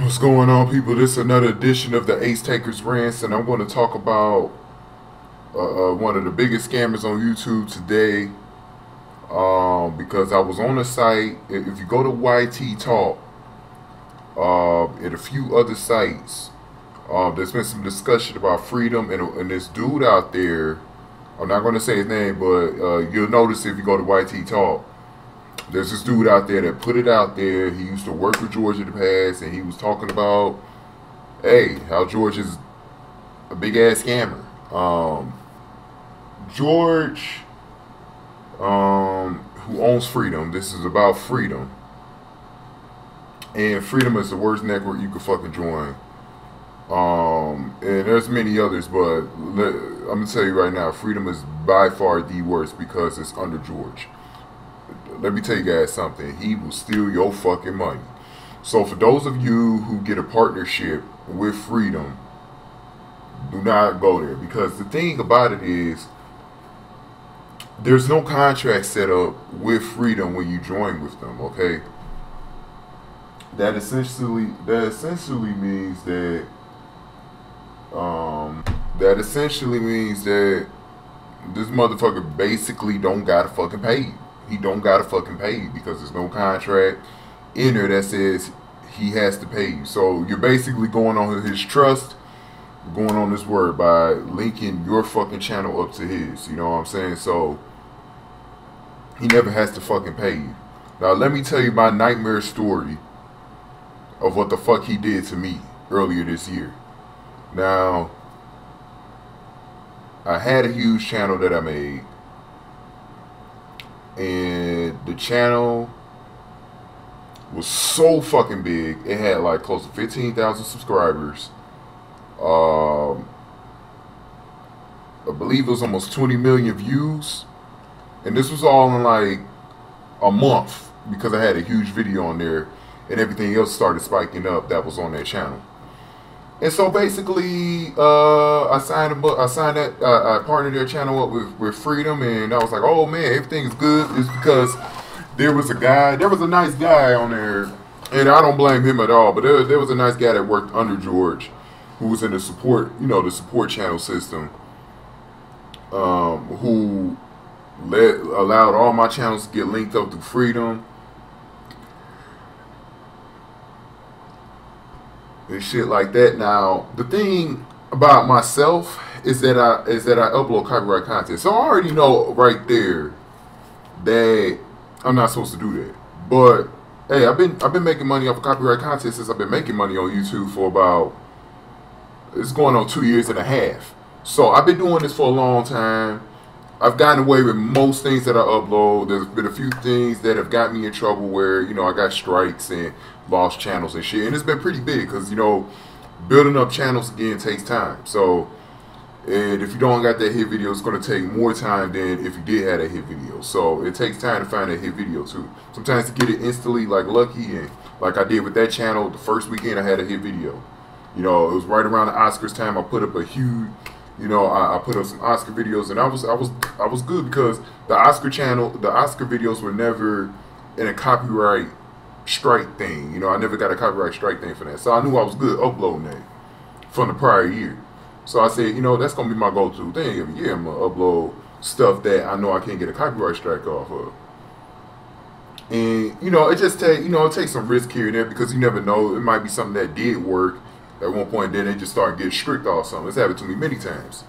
What's going on, people? This is another edition of the Ace Takers Rants, and I'm going to talk about one of the biggest scammers on YouTube today. Because I was on a site. If you go to YT Talk and a few other sites, there's been some discussion about freedom, and this dude out there. I'm not going to say his name, but you'll notice if you go to YT Talk. There's this dude out there that put it out there. He used to work for George in the past, and he was talking about, hey, how George is a big ass scammer. George, who owns Freedom. This is about Freedom, and Freedom is the worst network you could fucking join. And there's many others, but I'm gonna tell you right now, Freedom is by far the worst because it's under George. Let me tell you guys something. He will steal your fucking money. So for those of you who get a partnership with Freedom, do not go there. Because the thing about it is, there's no contract set up with Freedom when you join with them, okay? That essentially means that this motherfucker basically don't gotta fucking pay you. He don't gotta fucking pay you because there's no contract in there that says he has to pay you. So you're basically going on his trust, going on his word by linking your fucking channel up to his. You know what I'm saying? So he never has to fucking pay you. Now let me tell you my nightmare story of what the fuck he did to me earlier this year. Now, I had a huge channel that I made. And the channel was so fucking big. It had like close to 15,000 subscribers. I believe it was almost 20 million views. And this was all in like a month because I had a huge video on there. And everything else started spiking up that was on that channel. And so basically, I partnered their channel up with Freedom, and I was like, oh man, everything is good. It's because there was a nice guy on there, and I don't blame him at all, but there was a nice guy that worked under George, who was in the support, the support channel system, who allowed all my channels to get linked up through Freedom. And shit like that. Now, the thing about myself is that I upload copyright content. So I already know right there that I'm not supposed to do that. But hey, I've been making money off of copyright content since I've been making money on YouTube for about, it's going on 2.5 years. So I've been doing this for a long time. I've gotten away with most things that I upload. There's been a few things that have got me in trouble where, I got strikes and lost channels and shit. And it's been pretty big because, building up channels again takes time. So, and if you don't got that hit video, it's going to take more time than if you did have a hit video. So it takes time to find a hit video too. Sometimes to get it instantly, like lucky, and like I did with that channel, the first weekend I had a hit video. It was right around the Oscars time. I put up a huge, I put up some Oscar videos, and I was good because the Oscar videos were never in a copyright strike thing. I never got a copyright strike thing for that. So I knew I was good uploading that from the prior year. So I said, that's gonna be my go-to thing every year. I'm gonna upload stuff that I know I can't get a copyright strike off of. And it just it takes some risk here and there because you never know. It might be something that did work at one point, then they just start getting strict off something. It's happened to me many times.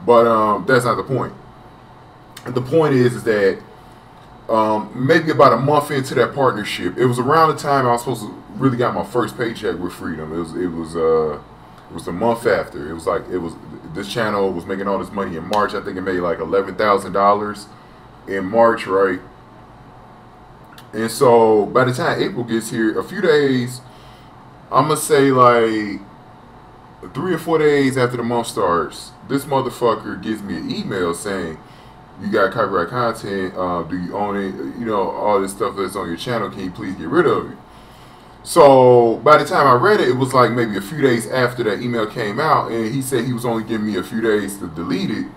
But that's not the point. The point is that maybe about a month into that partnership, it was around the time I was supposed to really got my first paycheck with Freedom. It was the month after. This channel was making all this money in March. I think it made like $11,000 in March, right? And so by the time April gets here, a few days, I'm gonna say like 3 or 4 days after the month starts, this motherfucker gives me an email saying, you got copyright content, do you own it, all this stuff that's on your channel, can you please get rid of it? So by the time I read it, it was like maybe a few days after that email came out, and he said he was only giving me a few days to delete it.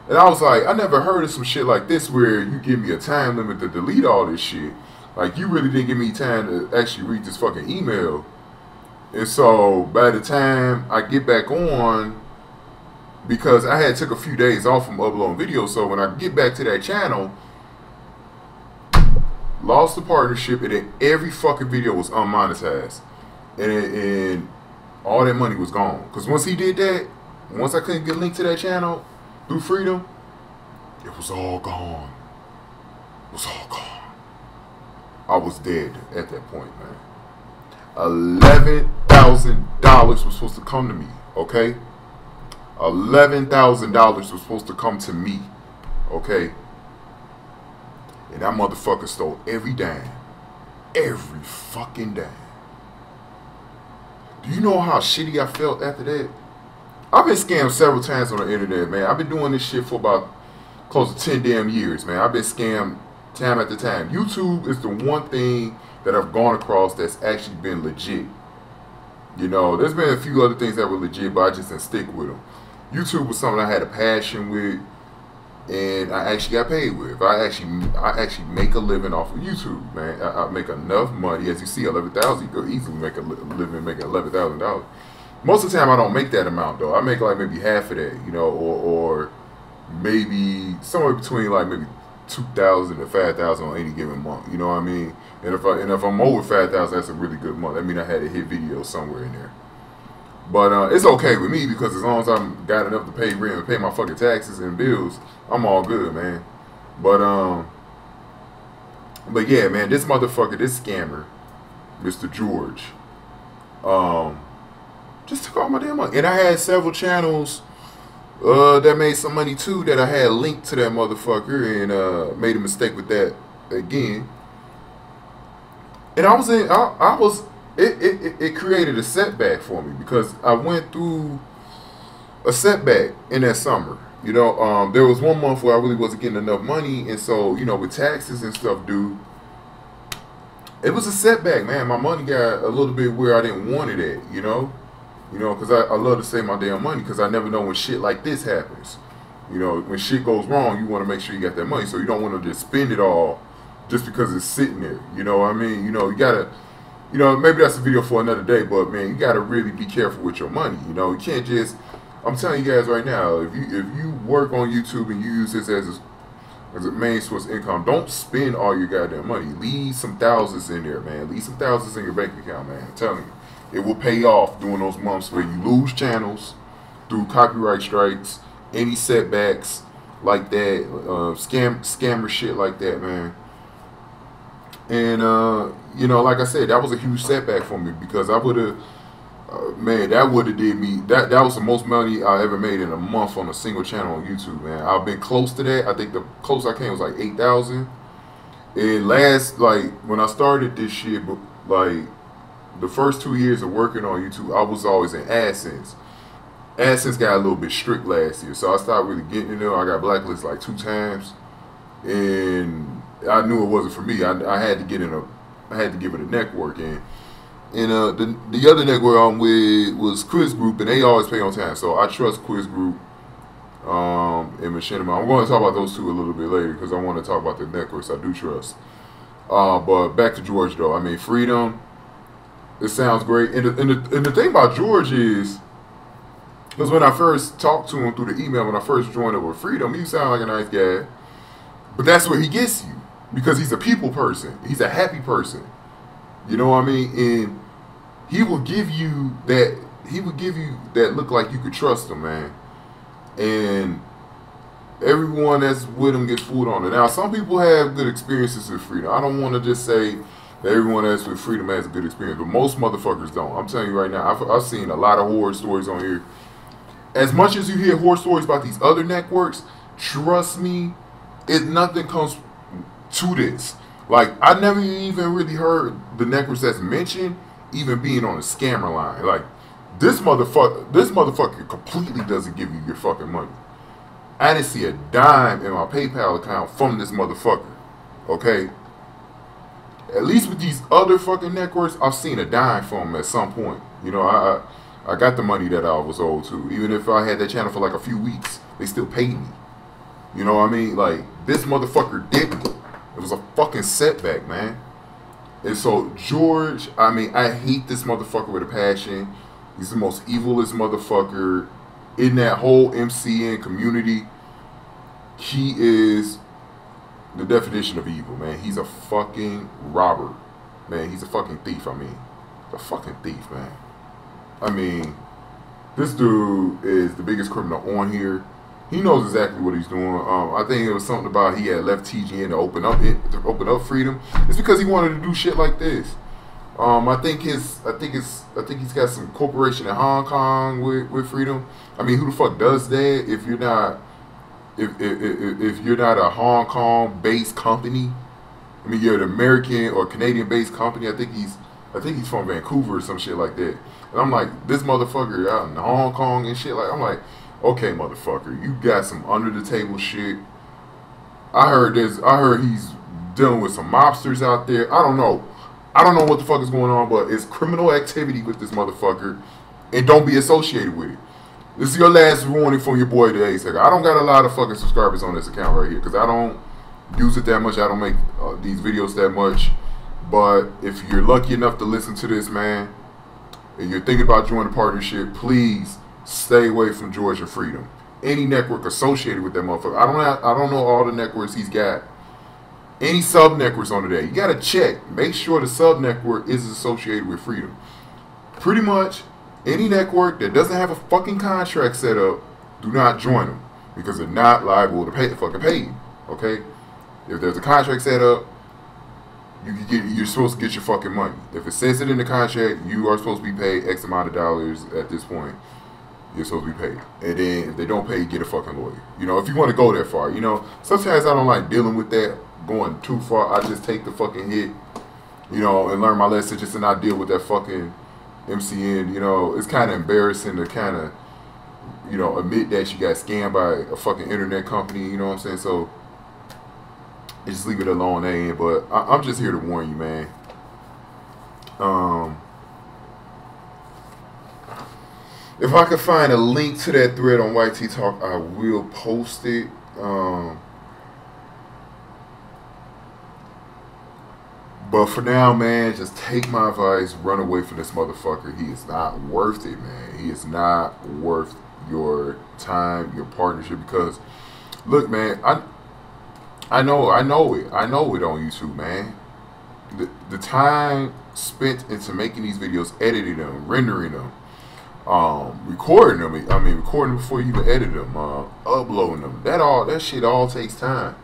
And I was like, I never heard of some shit like this where you give me a time limit to delete all this shit. Like, you really didn't give me time to actually read this fucking email. And so by the time I get back on, because I had took a few days off from uploading videos, so when I get back to that channel, lost the partnership, and then every fucking video was unmonetized, and all that money was gone. Because once he did that, once I couldn't get linked to that channel through Freedom, it was all gone. It was all gone. I was dead at that point, man. $11,000 was supposed to come to me, okay? $11,000 was supposed to come to me, okay? And that motherfucker stole every dime. Every fucking dime. Do you know how shitty I felt after that? I've been scammed several times on the internet, man. I've been doing this shit for about close to 10 damn years, man. I've been scammed time after time. YouTube is the one thing that I've gone across that's actually been legit. You know, there's been a few other things that were legit, but I just didn't stick with them. YouTube was something I had a passion with, and I actually got paid with. I actually make a living off of YouTube, man. I make enough money. As you see, 11,000. You could easily make a living making $11,000. Most of the time, I don't make that amount though. I make like maybe half of that, you know, or maybe somewhere between like maybe 2,000 to 5,000 on any given month. You know what I mean? And if I'm over 5,000, that's a really good month. I mean, I had a hit video somewhere in there. But it's okay with me, because as long as I'm got enough to pay rent and pay my fucking taxes and bills, I'm all good, man. But yeah, man, this motherfucker, this scammer, Mr. George, just took all my damn money. And I had several channels that made some money too, that I had linked to that motherfucker, and made a mistake with that again. And it created a setback for me, because I went through a setback in that summer. You know, there was one month where I really wasn't getting enough money, and so, you know, with taxes and stuff due, it was a setback, man. My money got a little bit where I didn't want it at, you know, because I love to save my damn money, because I never know when shit like this happens. You know, when shit goes wrong, you want to make sure you got that money, so you don't want to just spend it all just because it's sitting there. You know what I mean? You know, you gotta, you know, maybe that's a video for another day, but man, you gotta really be careful with your money. You know, you can't just, I'm telling you guys right now, if you work on YouTube and you use this as a main source of income, don't spend all your goddamn money. Leave some thousands in there, man. Leave some thousands in your bank account, man. I'm telling you, it will pay off during those months where you lose channels through copyright strikes, any setbacks like that, scammer shit like that, man. And you know, like I said, that was a huge setback for me, because I would have, man, that would have did me, that was the most money I ever made in a month on a single channel on YouTube, man. I've been close to that. I think the closest I came was like 8,000. And like when I started this shit, like the first 2 years of working on YouTube, I was always in AdSense. AdSense got a little bit strict last year, so I started really getting in there. I got blacklisted like 2 times, and I knew it wasn't for me. I had to get in I had to give it a network, and the other network I'm with was Quiz Group, and they always pay on time, so I trust Quiz Group and Machinima. I'm going to talk about those two a little bit later, because I want to talk about the networks I do trust. But back to George though. I mean, Freedom, it sounds great, and the thing about George is, because when I first talked to him through the email, when I first joined up with Freedom, he sounded like a nice guy, but that's where he gets you. Because he's a people person. He's a happy person. You know what I mean? And he will give you that look like you could trust him, man. And everyone that's with him gets fooled on it. Now, some people have good experiences with Freedom. I don't want to just say that everyone that's with Freedom has a good experience, but most motherfuckers don't. I'm telling you right now, I've seen a lot of horror stories on here. As much as you hear horror stories about these other networks, trust me, nothing comes to this. Like, I never even really heard the networks that's mentioned even being on a scammer line. Like, this motherfucker completely doesn't give you your fucking money. I didn't see a dime in my PayPal account from this motherfucker. Okay? At least with these other fucking networks, I've seen a dime from them at some point. You know, I got the money that I was owed to. Even if I had that channel for like a few weeks, they still paid me. You know what I mean? Like, this motherfucker didn't. It was a fucking setback, man. And so George, I mean, I hate this motherfucker with a passion. He's the most evilest motherfucker in that whole MCN community. He is the definition of evil, man. He's a fucking robber, man. He's a fucking thief. I mean, a fucking thief, man. I mean, this dude is the biggest criminal on here. He knows exactly what he's doing. I think it was something about he had left TGN to open up Freedom. It's because he wanted to do shit like this. I think he's got some corporation in Hong Kong with Freedom. I mean, who the fuck does that if you're not if you're not a Hong Kong based company? I mean, you're an American or Canadian based company. I think he's from Vancouver or some shit like that. And I'm like, this motherfucker out in Hong Kong and shit. Like, I'm like, okay, motherfucker, you got some under the table shit. I heard he's dealing with some mobsters out there. I don't know what the fuck is going on, but it's criminal activity with this motherfucker, and don't be associated with it. This is your last warning from your boy today. I don't got a lot of fucking subscribers on this account right here because I don't use it that much. I don't make these videos that much. But if you're lucky enough to listen to this, man, and you're thinking about joining a partnership, please stay away from Georgia Freedom. Any network associated with that motherfucker. I don't know all the networks he's got. Any sub networks under there, you gotta check. Make sure the sub network is associated with Freedom. Pretty much any network that doesn't have a fucking contract set up, do not join them because they're not liable to pay. Okay, if there's a contract set up, you're supposed to get your fucking money. If it says it in the contract, you are supposed to be paid X amount of dollars at this point. You're supposed to be paid. And then if they don't pay, you get a fucking lawyer. You know, if you want to go that far. You know, sometimes I don't like dealing with that, going too far. I just take the fucking hit, you know, and learn my lesson just to not deal with that fucking MCN. You know, it's kind of embarrassing to kind of, you know, admit that you got scammed by a fucking internet company. You know what I'm saying? So, just leave it alone, but I'm just here to warn you, man. If I could find a link to that thread on YT Talk, I will post it. But for now, man, just take my advice. Run away from this motherfucker. He is not worth it, man. He is not worth your time, your partnership. Because, look, man, I know it on YouTube, man. The time spent into making these videos, editing them, rendering them, recording them. I mean, recording them before you even edit them, uploading them. That shit all takes time.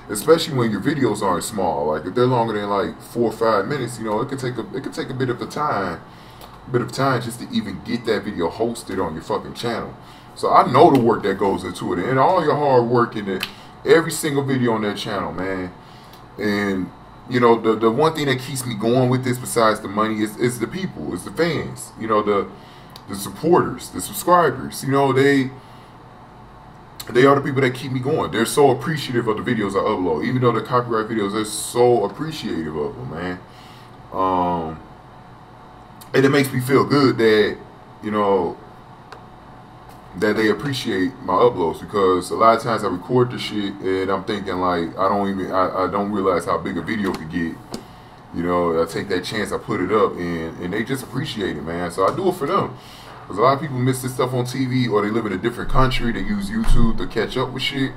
Especially when your videos aren't small. Like if they're longer than like 4 or 5 minutes, you know, it could take a bit of time just to even get that video hosted on your fucking channel. So I know the work that goes into it and all your hard work in it. Every single video on that channel, man. And you know, the one thing that keeps me going with this besides the money is the people, is the fans. You know, the supporters, the subscribers. You know, they are the people that keep me going. They're so appreciative of the videos I upload. Even though they're copyright videos, they're so appreciative of them, man. And it makes me feel good that, you know, that they appreciate my uploads, because a lot of times I record the shit and I'm thinking like I don't realize how big a video could get. You know, I take that chance, I put it up, and they just appreciate it, man. So I do it for them. Because a lot of people miss this stuff on TV, or they live in a different country, they use YouTube to catch up with shit.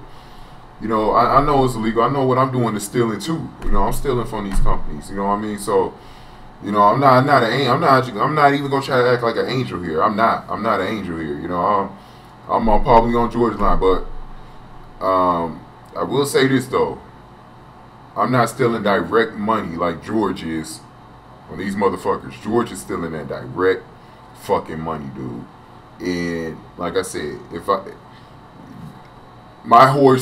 You know, I know it's illegal. I know what I'm doing is stealing too. You know, I'm stealing from these companies. You know what I mean? So, you know, I'm not even gonna try to act like an angel here. I'm not an angel here. You know, I'm probably on George's line, but I will say this though. I'm not stealing direct money like George is on these motherfuckers. George is stealing that direct fucking money, dude. And like I said, my horror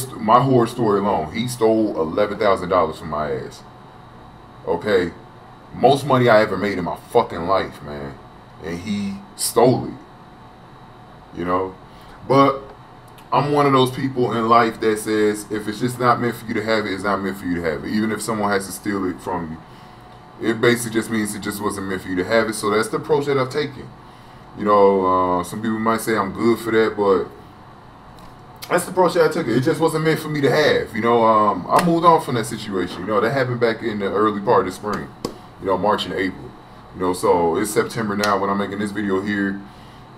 story alone, he stole $11,000 from my ass. Okay, most money I ever made in my fucking life, man, and he stole it. You know, but I'm one of those people in life that says if it's just not meant for you to have it, it's not meant for you to have it. Even if someone has to steal it from you, it basically just means it just wasn't meant for you to have it. So that's the approach that I've taken. You know, some people might say I'm good for that, but that's the approach that I took. It just wasn't meant for me to have. You know, I moved on from that situation. You know, that happened back in the early part of the spring. you know, March and April. You know, so it's September now when I'm making this video here.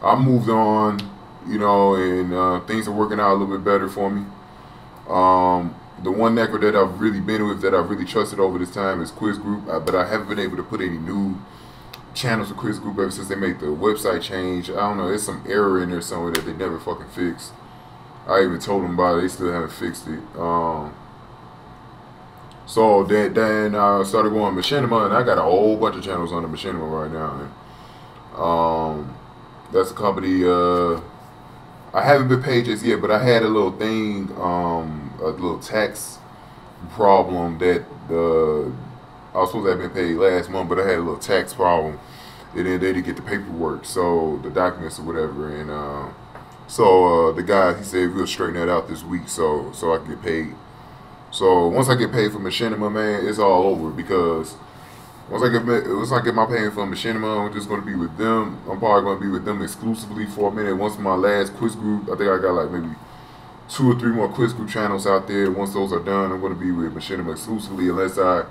I moved on, you know, and things are working out a little bit better for me. The one network that I've really been with, that I've really trusted over this time, is Quiz Group, but I haven't been able to put any new channels to Quiz Group ever since they made the website change. I don't know, there's some error in there somewhere that they never fucking fixed. I even told them about it, they still haven't fixed it. So then I started going Machinima, and I got a whole bunch of channels on the Machinima right now. And, that's a company, I haven't been paid just yet, but I had a little thing, a little tax problem that I was supposed to have been paid last month, but I had a little tax problem, and then they didn't get the paperwork, so the documents or whatever, and so the guy, he said we'll straighten that out this week, so I can get paid. So once I get paid for Machinima, man, it's all over, because once I get my payment from Machinima, I'm just going to be with them. I'm probably going to be with them exclusively for a minute. Once my last Quiz Group, I think I got like maybe 2 or 3 more Quiz Group channels out there. Once those are done, I'm going to be with Machinima exclusively, unless I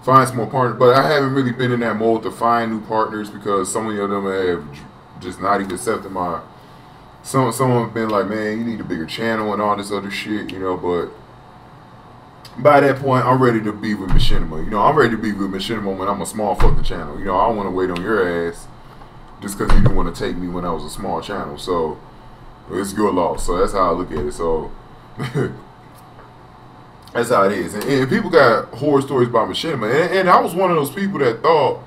find some more partners. But I haven't really been in that mode to find new partners, because some of them have just not even accepted my... Some have been like, man, you need a bigger channel and all this other shit, you know, but by that point, I'm ready to be with Machinima. You know, I'm ready to be with Machinima when I'm a small fucking channel. You know, I don't want to wait on your ass just because you didn't want to take me when I was a small channel. So, it's your loss. So, that's how I look at it. So, that's how it is. And people got horror stories about Machinima. And I was one of those people that thought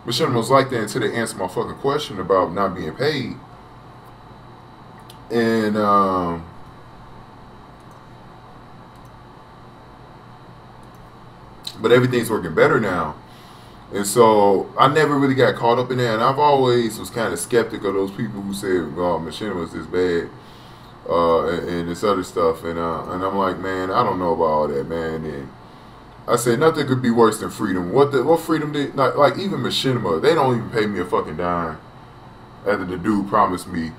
Machinima was like that until they answered my fucking question about not being paid. And, but everything's working better now. And so I never really got caught up in that. And I've always was kind of skeptic of those people who said, oh, Machinima was this bad and this other stuff. And I'm like, man, I don't know about all that, man. And I said, nothing could be worse than freedom. What freedom did, like even Machinima, they don't even pay me a fucking dime after the dude promised me.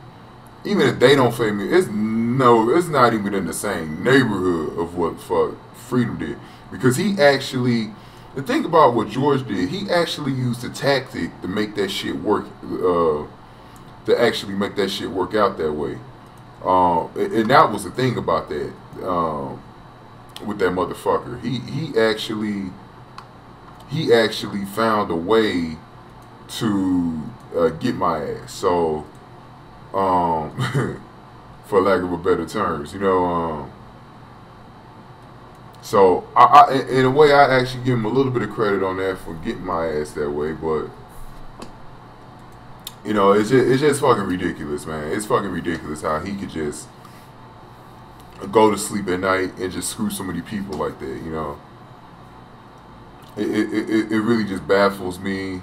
Even if they don't pay me, it's not even in the same neighborhood of what fuck freedom did. Because he actually, the thing about what George did, he actually used a tactic to make that shit work, to actually make that shit work out that way. And that was the thing about that, with that motherfucker. He actually found a way to get my ass. So, for lack of a better terms, you know, so, in a way, I actually give him a little bit of credit on that for getting my ass that way, but, you know, it's just fucking ridiculous, man. It's fucking ridiculous how he could just go to sleep at night and just screw so many people like that, you know. It really just baffles me,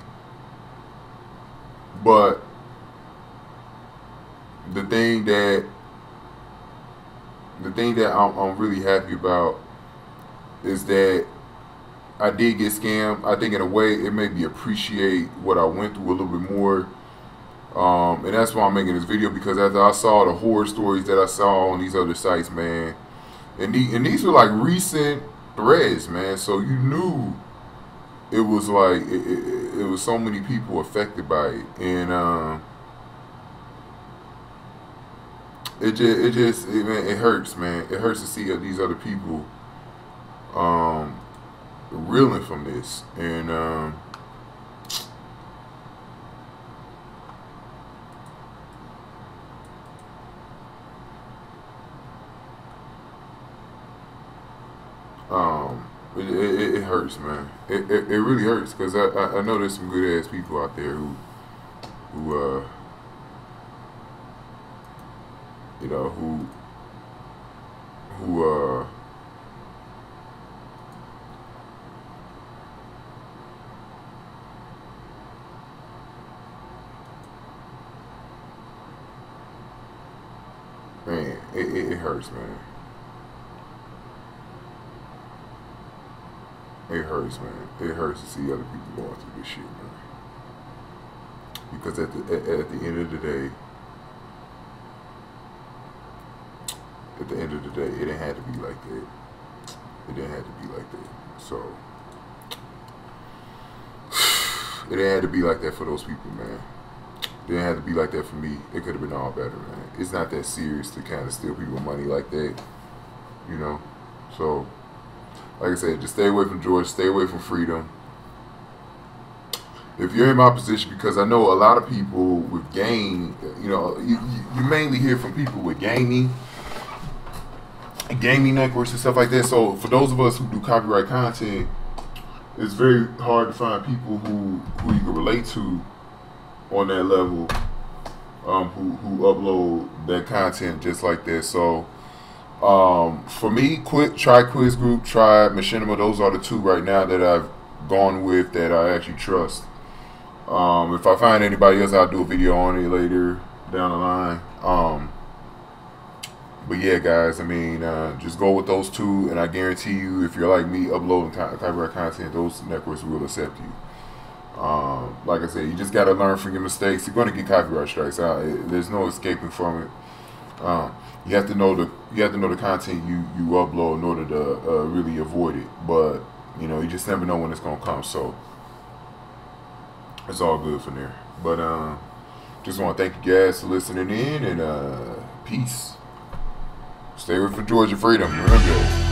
but the thing that I'm really happy about is that I did get scammed. I think in a way it made me appreciate what I went through a little bit more. And that's why I'm making this video, because after I saw the horror stories that I saw on these other sites, man, and these were like recent threads, man, so you knew it was like, it was so many people affected by it. And it hurts, man. It hurts to see these other people reeling from this. And it hurts, man. It really hurts, because I know there's some good ass people out there who you know, who man, it hurts, man. It hurts, man. It hurts to see other people going through this shit, man. Because at the end of the day, it didn't have to be like that. It didn't have to be like that. So It ain't had to be like that for those people, man. It didn't have to be like that for me. It could have been all better, man. It's not that serious to kind of steal people money like that, you know. So, like I said, just stay away from Georgia. Stay away from freedom. If you're in my position, because I know a lot of people with game, you know, you mainly hear from people with gaming networks and stuff like that. So for those of us who do copyright content, it's very hard to find people who you can relate to on that level, who upload that content just like that. So for me, try Quiz Group, try Machinima. Those are the two right now that I've gone with that I actually trust. If I find anybody else, I'll do a video on it later down the line. But yeah, guys, I mean, just go with those two, and I guarantee you, if you're like me, uploading copyright content, those networks will accept you. Like I said, you just gotta learn from your mistakes. You're gonna get copyright strikes. There's no escaping from it. You have to know the content you upload in order to really avoid it. But you know, you just never know when it's gonna come. So it's all good from there. But just want to thank you guys for listening in, and peace. Stay with for Georgia freedom. Remember that.